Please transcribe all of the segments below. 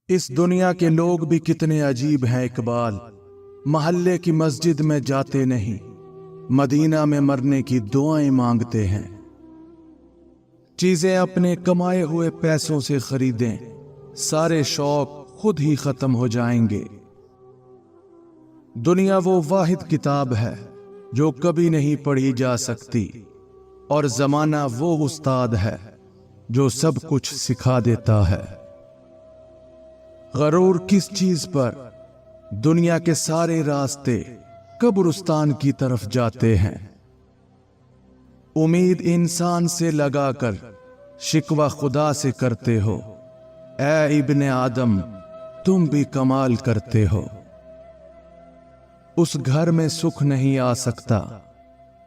इस दुनिया के लोग भी कितने अजीब हैं इकबाल। महल्ले की मस्जिद में जाते नहीं, मदीना में मरने की दुआएं मांगते हैं। चीजें अपने कमाए हुए पैसों से खरीदें, सारे शौक खुद ही खत्म हो जाएंगे। दुनिया वो वाहिद किताब है जो कभी नहीं पढ़ी जा सकती, और जमाना वो उस्ताद है जो सब कुछ सिखा देता है। गरूर किस चीज पर? दुनिया के सारे रास्ते कब्रिस्तान की तरफ जाते हैं। उम्मीद इंसान से लगाकर शिकवा खुदा से करते हो। ऐ इब्ने आदम, तुम भी कमाल करते हो। उस घर में सुख नहीं आ सकता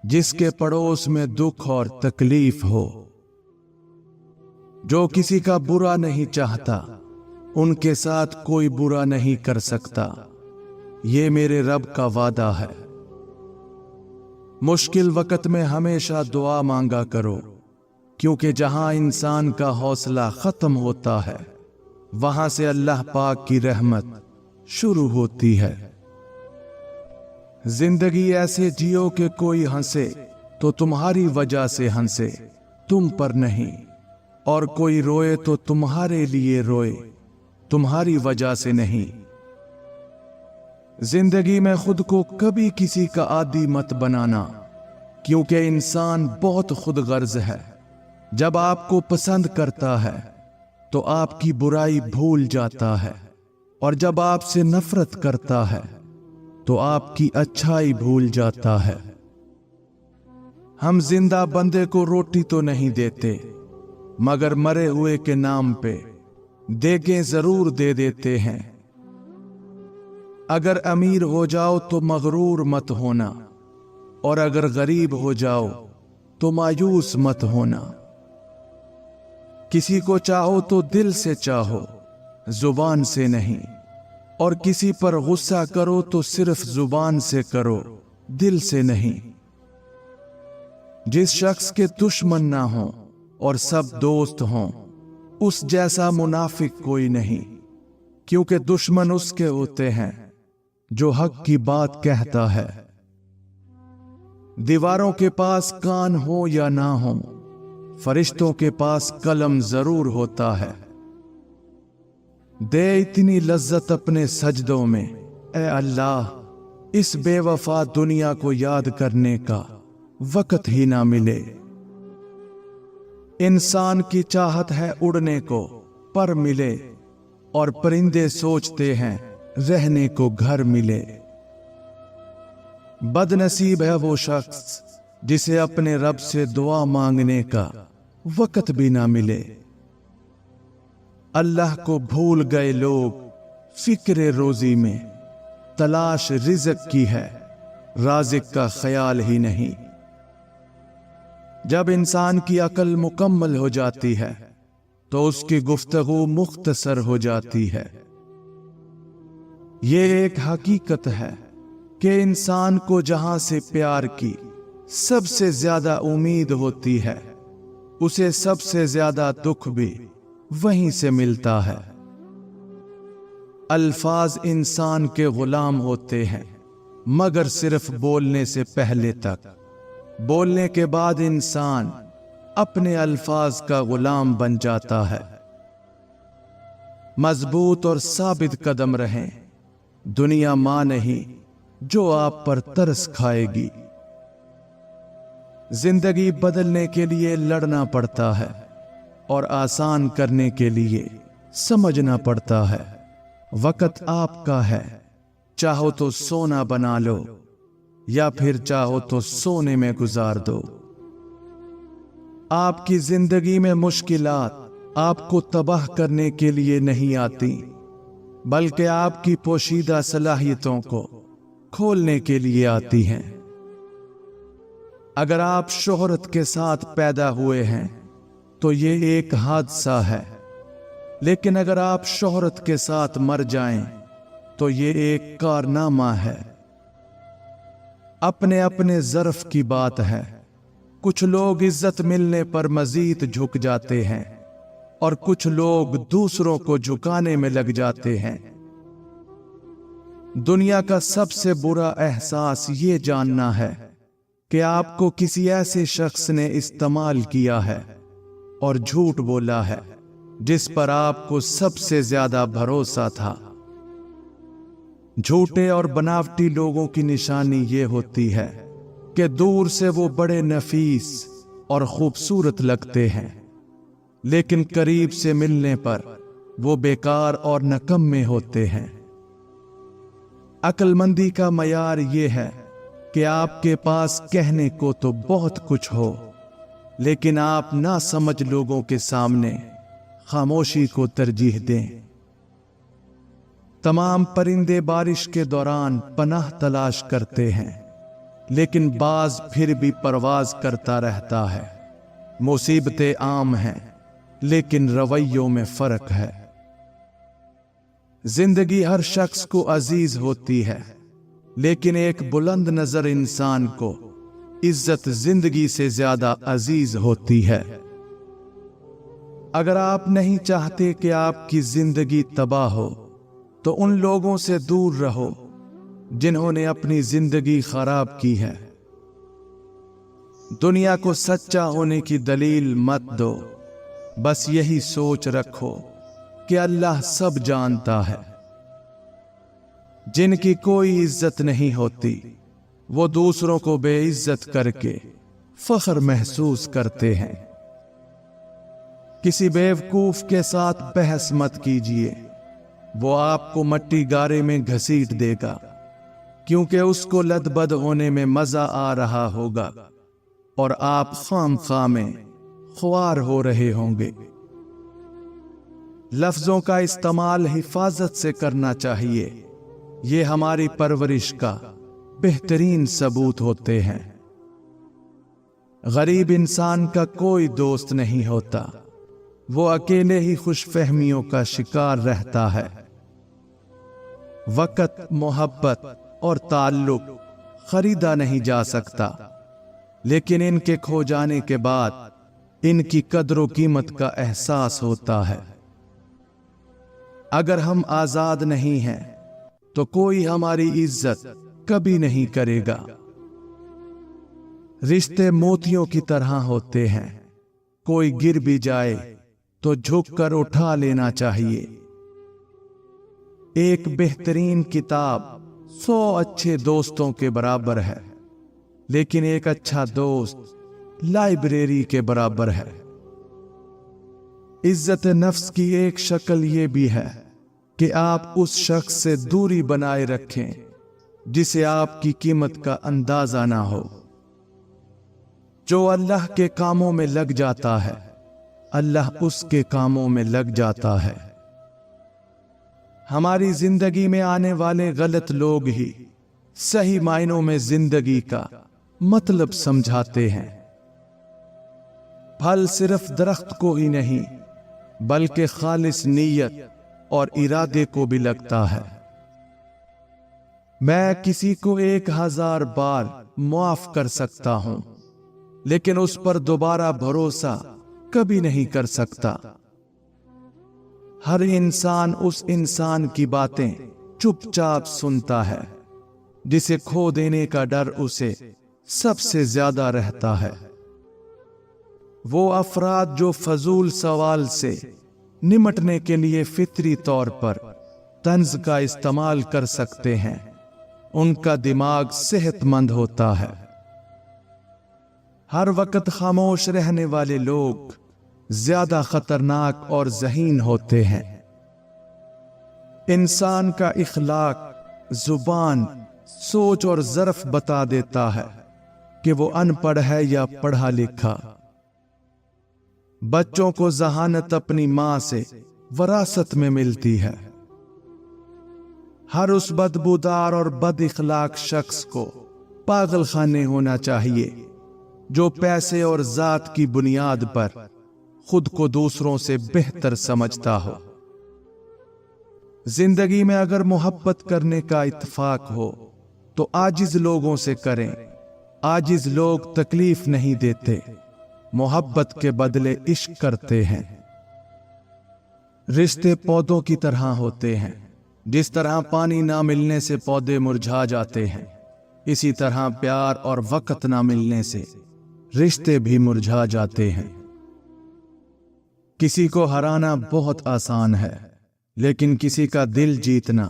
जिसके पड़ोस में दुख और तकलीफ हो। जो किसी का बुरा नहीं चाहता, उनके साथ कोई बुरा नहीं कर सकता। ये मेरे रब का वादा है। मुश्किल वक्त में हमेशा दुआ मांगा करो, क्योंकि जहां इंसान का हौसला खत्म होता है, वहां से अल्लाह पाक की रहमत शुरू होती है। जिंदगी ऐसे जियो कि कोई हंसे तो तुम्हारी वजह से हंसे, तुम पर नहीं, और कोई रोए तो तुम्हारे लिए रोए, तुम्हारी वजह से नहीं। जिंदगी में खुद को कभी किसी का आदी मत बनाना, क्योंकि इंसान बहुत खुदगर्ज है। जब आपको पसंद करता है तो आपकी बुराई भूल जाता है, और जब आपसे नफरत करता है तो आपकी अच्छाई भूल जाता है। हम जिंदा बंदे को रोटी तो नहीं देते, मगर मरे हुए के नाम पे देगे जरूर दे देते हैं। अगर अमीर हो जाओ तो मगरूर मत होना, और अगर गरीब हो जाओ तो मायूस मत होना। किसी को चाहो तो दिल से चाहो, जुबान से नहीं, और किसी पर गुस्सा करो तो सिर्फ जुबान से करो, दिल से नहीं। जिस शख्स के दुश्मन ना हो और सब दोस्त हों, उस जैसा मुनाफिक कोई नहीं, क्योंकि दुश्मन उसके होते हैं जो हक की बात कहता है। दीवारों के पास कान हो या ना हो, फरिश्तों के पास कलम जरूर होता है। दे इतनी लज्जत अपने सजदों में, ए अल्लाह, इस बेवफा दुनिया को याद करने का वक्त ही ना मिले। इंसान की चाहत है उड़ने को, पर मिले, और परिंदे सोचते हैं रहने को घर मिले। बदनसीब है वो शख्स जिसे अपने रब से दुआ मांगने का वक्त भी ना मिले। अल्लाह को भूल गए लोग फिक्रे रोजी में, तलाश रिज़्क की है, राज़िक का ख्याल ही नहीं। जब इंसान की अकल मुकम्मल हो जाती है तो उसकी गुफ्तगू मुख्तसर हो जाती है। ये एक हकीकत है कि इंसान को जहां से प्यार की सबसे ज्यादा उम्मीद होती है, उसे सबसे ज्यादा दुख भी वहीं से मिलता है। अल्फाज इंसान के गुलाम होते हैं, मगर सिर्फ बोलने से पहले तक। बोलने के बाद इंसान अपने अल्फाज का गुलाम बन जाता है। मजबूत और साबित कदम रहें। दुनिया मां नहीं जो आप पर तरस खाएगी। जिंदगी बदलने के लिए लड़ना पड़ता है, और आसान करने के लिए समझना पड़ता है। वक्त आपका है, चाहो तो सोना बना लो, या फिर चाहो तो सोने में गुजार दो। आपकी जिंदगी में मुश्किलात आपको तबाह करने के लिए नहीं आती, बल्कि आपकी पोशीदा सलाहियतों को खोलने के लिए आती हैं। अगर आप शोहरत के साथ पैदा हुए हैं तो ये एक हादसा है, लेकिन अगर आप शोहरत के साथ मर जाएं तो ये एक कारनामा है। अपने अपने ज़र्फ की बात है। कुछ लोग इज्जत मिलने पर मजीद झुक जाते हैं, और कुछ लोग दूसरों को झुकाने में लग जाते हैं। दुनिया का सबसे बुरा एहसास ये जानना है कि आपको किसी ऐसे शख्स ने इस्तेमाल किया है और झूठ बोला है जिस पर आपको सबसे ज्यादा भरोसा था। झूठे और बनावटी लोगों की निशानी ये होती है कि दूर से वो बड़े नफीस और खूबसूरत लगते हैं, लेकिन करीब से मिलने पर वो बेकार और नकम्मे होते हैं। अक्लमंदी का मयार ये है कि आपके पास कहने को तो बहुत कुछ हो, लेकिन आप नासमझ लोगों के सामने खामोशी को तरजीह दें। तमाम परिंदे बारिश के दौरान पनाह तलाश करते हैं, लेकिन बाज फिर भी परवाज करता रहता है। मुसीबतें आम हैं, लेकिन रवैयों में फर्क है। जिंदगी हर शख्स को अजीज होती है, लेकिन एक बुलंद नजर इंसान को इज्जत जिंदगी से ज्यादा अजीज होती है। अगर आप नहीं चाहते कि आपकी जिंदगी तबाह हो, तो उन लोगों से दूर रहो जिन्होंने अपनी जिंदगी खराब की है। दुनिया को सच्चा होने की दलील मत दो, बस यही सोच रखो कि अल्लाह सब जानता है। जिनकी कोई इज्जत नहीं होती, वो दूसरों को बेइज्जत करके फख्र महसूस करते हैं। किसी बेवकूफ के साथ बहस मत कीजिए, वो आपको मट्टी गारे में घसीट देगा, क्योंकि उसको लदबद होने में मजा आ रहा होगा और आप खामखा में ख्वार हो रहे होंगे। लफ्जों का इस्तेमाल हिफाजत से करना चाहिए, ये हमारी परवरिश का बेहतरीन सबूत होते हैं। गरीब इंसान का कोई दोस्त नहीं होता, वो अकेले ही खुशफहमियों का शिकार रहता है। वक़्त, मोहब्बत और ताल्लुक खरीदा नहीं जा सकता, लेकिन इनके खो जाने के बाद इनकी कदर कीमत का एहसास होता है। अगर हम आजाद नहीं हैं, तो कोई हमारी इज्जत कभी नहीं करेगा। रिश्ते मोतियों की तरह होते हैं, कोई गिर भी जाए तो झुककर उठा लेना चाहिए। एक बेहतरीन किताब 100 अच्छे दोस्तों के बराबर है, लेकिन एक अच्छा दोस्त लाइब्रेरी के बराबर है। इज्जत नफ्स की एक शक्ल ये भी है कि आप उस शख्स से दूरी बनाए रखें जिसे आपकी कीमत का अंदाजा ना हो। जो अल्लाह के कामों में लग जाता है, अल्लाह उसके कामों में लग जाता है। हमारी जिंदगी में आने वाले गलत लोग ही सही मायनों में जिंदगी का मतलब समझाते हैं। फल सिर्फ दरख्त को ही नहीं, बल्कि खालिस नीयत और इरादे को भी लगता है। मैं किसी को 1000 बार माफ कर सकता हूं, लेकिन उस पर दोबारा भरोसा कभी नहीं कर सकता। हर इंसान उस इंसान की बातें चुपचाप सुनता है जिसे खो देने का डर उसे सबसे ज्यादा रहता है। वो अफराद जो फजूल सवाल से निमटने के लिए फितरी तौर पर तंज का इस्तेमाल कर सकते हैं, उनका दिमाग सेहतमंद होता है। हर वक्त खामोश रहने वाले लोग ज्यादा खतरनाक और ज़हीन होते हैं। इंसान का इखलाक, जुबान, सोच और ज़र्फ बता देता है कि वो अनपढ़ है या पढ़ा लिखा। बच्चों को जहानत अपनी मां से वरासत में मिलती है। हर उस बदबूदार और बद इखलाक शख्स को पागल खाने होना चाहिए जो पैसे और जात की बुनियाद पर खुद को दूसरों से बेहतर समझता हो। जिंदगी में अगर मोहब्बत करने का इत्तेफाक हो तो आजिज लोगों से करें। आजिज लोग तकलीफ नहीं देते, मोहब्बत के बदले इश्क करते हैं। رشتے پودوں کی طرح ہوتے ہیں، جس طرح پانی نہ ملنے سے پودے مرجھا جاتے ہیں، اسی طرح پیار اور وقت نہ ملنے سے رشتے بھی مرجھا جاتے ہیں۔ کسی کو ہرانا بہت آسان ہے، لیکن کسی کا دل جیتنا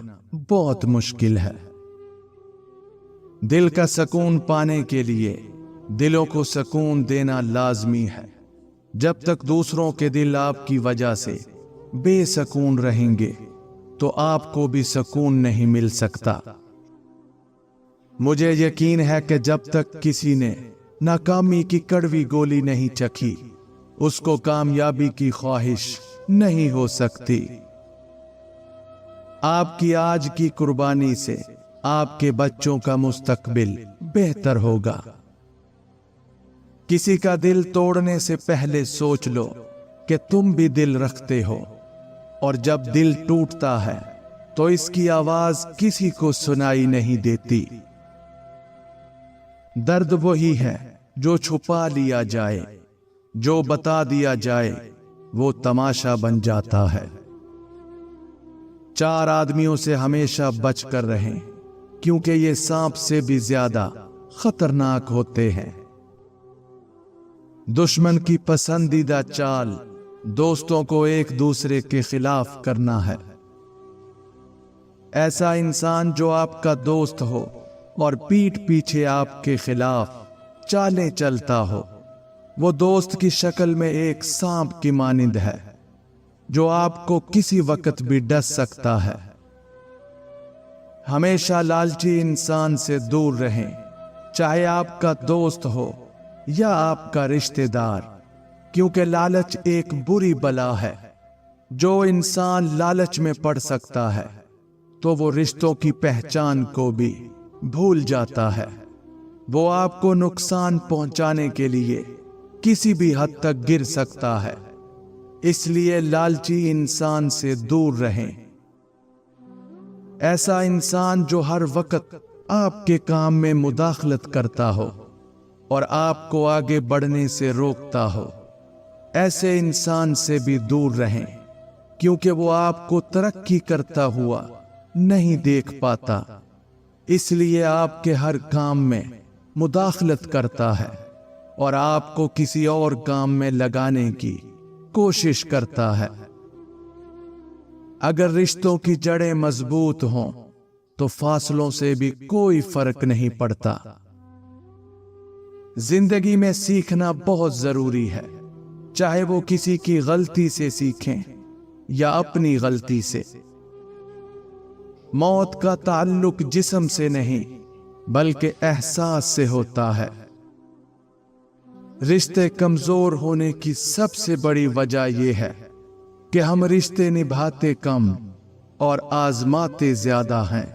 بہت مشکل ہے۔ دل کا سکون پانے کے لیے دلوں کو سکون دینا لازمی ہے۔ جب تک دوسروں کے دل آپ کی وجہ سے بے سکون رہیں گے تو آپ کو بھی سکون نہیں مل سکتا۔ مجھے یقین ہے کہ جب تک کسی نے ناکامی کی کڑوی گولی نہیں چکھی، اس کو کامیابی کی خواہش نہیں ہو سکتی۔ آپ کی آج کی قربانی سے آپ کے بچوں کا مستقبل بہتر ہوگا۔ کسی کا دل توڑنے سے پہلے سوچ لو کہ تم بھی دل رکھتے ہو، اور جب دل ٹوٹتا ہے تو اس کی آواز کسی کو سنائی نہیں دیتی۔ درد وہی ہے جو چھپا لیا جائے، جو بتا دیا جائے وہ تماشا بن جاتا ہے۔ 4 آدمیوں سے ہمیشہ بچ کر رہیں، کیونکہ یہ سانپ سے بھی زیادہ خطرناک ہوتے ہیں۔ دشمن کی پسندیدہ چال دوستوں کو ایک دوسرے کے خلاف کرنا ہے۔ ایسا انسان جو آپ کا دوست ہو اور پیٹھ پیچھے آپ کے خلاف چالیں چلتا ہو، وہ دوست کی شکل میں ایک سانپ کی مانند ہے جو آپ کو کسی وقت بھی ڈس سکتا ہے۔ ہمیشہ لالچی انسان سے دور رہیں، چاہے آپ کا دوست ہو یا آپ کا رشتہ دار، کیونکہ لالچ ایک بری بلا ہے۔ جو انسان لالچ میں پڑ سکتا ہے تو وہ رشتوں کی پہچان کو بھی بھول جاتا ہے۔ وہ آپ کو نقصان پہنچانے کے لیے کسی بھی حد تک گر سکتا ہے، اس لیے لالچی انسان سے دور رہیں۔ ایسا انسان جو ہر وقت آپ کے کام میں مداخلت کرتا ہو اور آپ کو آگے بڑھنے سے روکتا ہو، ایسے انسان سے بھی دور رہیں، کیونکہ وہ آپ کو ترقی کرتا ہوا نہیں دیکھ پاتا، اس لیے آپ کے ہر کام میں مداخلت کرتا ہے اور آپ کو کسی اور کام میں لگانے کی کوشش کرتا ہے۔ اگر رشتوں کی جڑیں مضبوط ہوں تو فاصلوں سے بھی کوئی فرق نہیں پڑتا۔ زندگی میں سیکھنا بہت ضروری ہے، چاہے وہ کسی کی غلطی سے سیکھیں یا اپنی غلطی سے۔ موت کا تعلق جسم سے نہیں بلکہ احساس سے ہوتا ہے۔ رشتے کمزور ہونے کی سب سے بڑی وجہ یہ ہے کہ ہم رشتے نبھاتے کم اور آزماتے زیادہ ہیں۔